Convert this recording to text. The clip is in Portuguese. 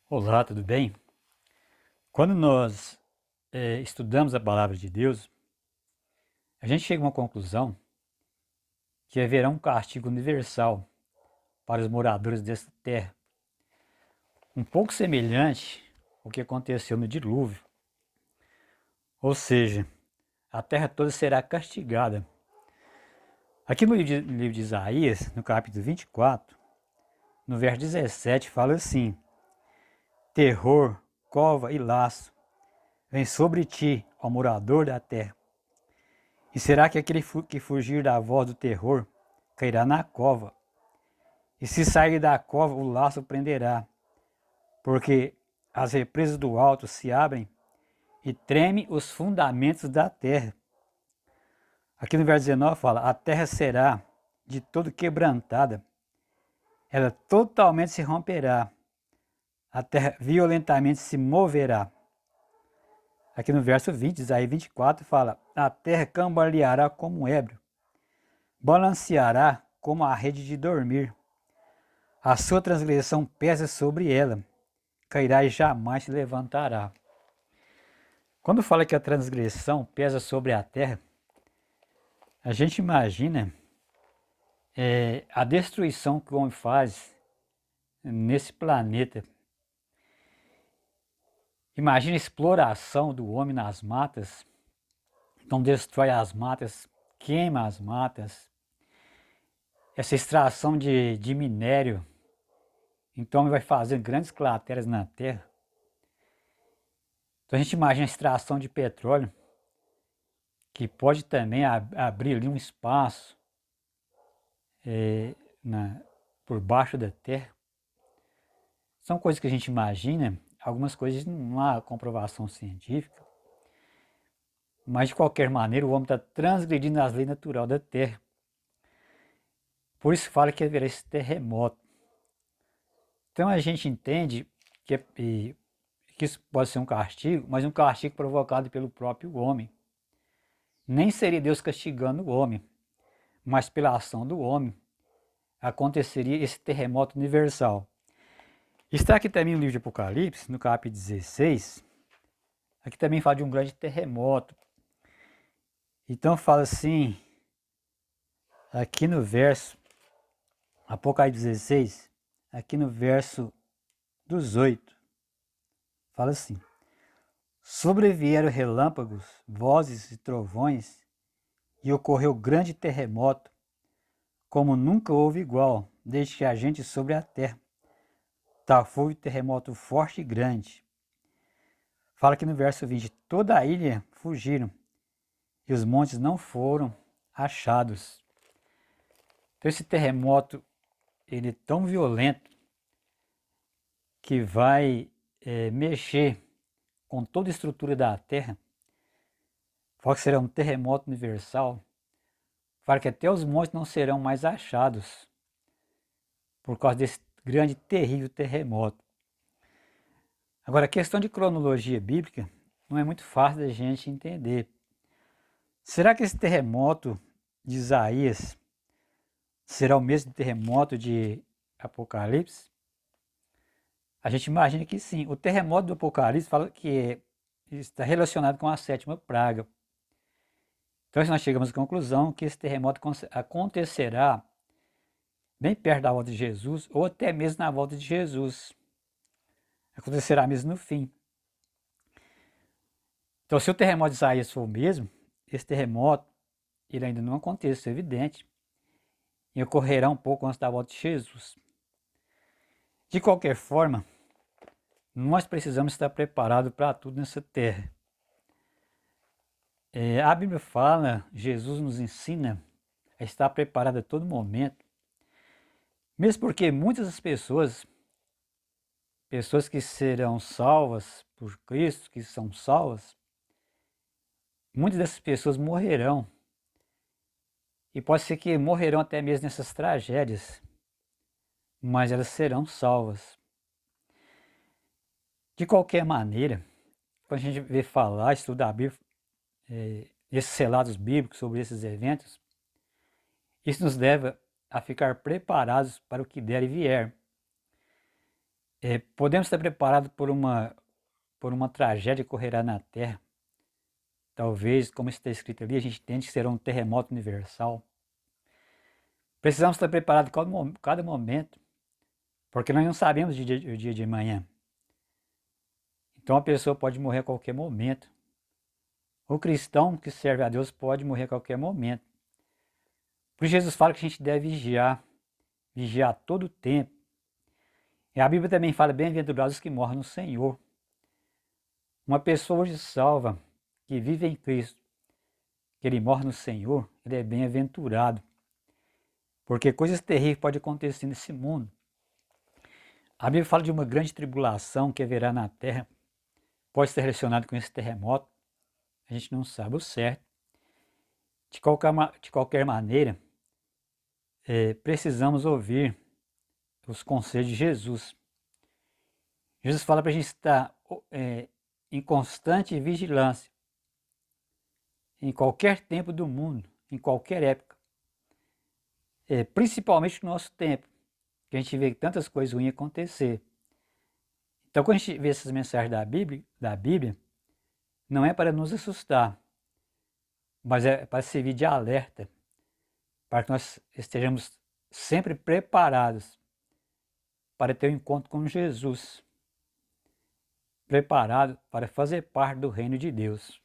Olá, tudo bem? Quando nós estudamos a palavra de Deus, a gente chega a uma conclusão que haverá um castigo universal para os moradores desta terra, um pouco semelhante ao que aconteceu no dilúvio. Ou seja, a terra toda será castigada. Aqui no livro de Isaías, no capítulo 24, no verso 17, fala assim: terror, cova e laço vem sobre ti, ó morador da terra. E será que aquele que fugir da voz do terror cairá na cova? E se sair da cova, o laço prenderá, porque as represas do alto se abrem e treme os fundamentos da terra. Aqui no verso 19 fala: a terra será de todo quebrantada, ela totalmente se romperá, a terra violentamente se moverá. Aqui no verso 20, Isaías 24, fala: a terra cambaleará como um ébrio, balanceará como a rede de dormir. A sua transgressão pesa sobre ela, cairá e jamais se levantará. Quando fala que a transgressão pesa sobre a terra, a gente imagina a destruição que o homem faz nesse planeta. Imagina a exploração do homem nas matas, então destrói as matas, queima as matas, essa extração de minério, então vai fazer grandes crateras na terra. Então a gente imagina a extração de petróleo, que pode também abrir ali um espaço por baixo da terra. São coisas que a gente imagina, algumas coisas não há comprovação científica, mas de qualquer maneira o homem está transgredindo as leis naturais da terra. Por isso fala que haverá esse terremoto. Então a gente entende que isso pode ser um castigo, mas um castigo provocado pelo próprio homem. Nem seria Deus castigando o homem, mas pela ação do homem aconteceria esse terremoto universal. Está aqui também no livro de Apocalipse, no capítulo 16, aqui também fala de um grande terremoto. Então fala assim, aqui no verso, Apocalipse 16, aqui no verso 18, fala assim: sobrevieram relâmpagos, vozes e trovões, e ocorreu grande terremoto, como nunca houve igual, desde que a gente sobre a terra. Tal foi o terremoto forte e grande. Fala aqui no verso 20: toda a ilha fugiram, e os montes não foram achados. Então esse terremoto ele é tão violento que vai mexer com toda a estrutura da Terra. Fala que será um terremoto universal. Fala que até os montes não serão mais achados por causa desse grande e terrível terremoto. Agora, a questão de cronologia bíblica não é muito fácil da gente entender. Será que esse terremoto de Isaías será o mesmo terremoto de Apocalipse? A gente imagina que sim. O terremoto do Apocalipse fala que está relacionado com a sétima praga. Então nós chegamos à conclusão que esse terremoto acontecerá bem perto da volta de Jesus ou até mesmo na volta de Jesus. Acontecerá mesmo no fim. Então se o terremoto de Isaías for o mesmo, esse terremoto ele ainda não aconteceu, é evidente, e ocorrerá um pouco antes da volta de Jesus. De qualquer forma, nós precisamos estar preparados para tudo nessa terra. A Bíblia fala, Jesus nos ensina a estar preparado a todo momento, mesmo porque muitas das pessoas que serão salvas por Cristo, que são salvas, muitas dessas pessoas morrerão. E pode ser que morrerão até mesmo nessas tragédias, mas elas serão salvas. De qualquer maneira, quando a gente vê falar, estudar a Bíblia, esses relatos bíblicos sobre esses eventos, isso nos leva a ficar preparados para o que der e vier. Podemos estar preparados por uma tragédia que ocorrerá na Terra. Talvez, como está escrito ali, a gente entende que será um terremoto universal. Precisamos estar preparados cada momento, porque nós não sabemos o dia de amanhã. Então a pessoa pode morrer a qualquer momento. O cristão que serve a Deus pode morrer a qualquer momento. Por isso Jesus fala que a gente deve vigiar todo o tempo. E a Bíblia também fala, bem-aventurados os que morrem no Senhor. Uma pessoa hoje salva, que vive em Cristo, que ele morre no Senhor, ele é bem-aventurado. Porque coisas terríveis podem acontecer nesse mundo. A Bíblia fala de uma grande tribulação que haverá na terra. Pode estar relacionado com esse terremoto. A gente não sabe o certo. De qualquer maneira, precisamos ouvir os conselhos de Jesus. Jesus fala para a gente estar em constante vigilância, em qualquer tempo do mundo, em qualquer época. Principalmente no nosso tempo, que a gente vê tantas coisas ruins acontecer. Então, quando a gente vê essas mensagens da Bíblia, não é para nos assustar, mas é para servir de alerta, para que nós estejamos sempre preparados para ter um encontro com Jesus, preparado para fazer parte do reino de Deus.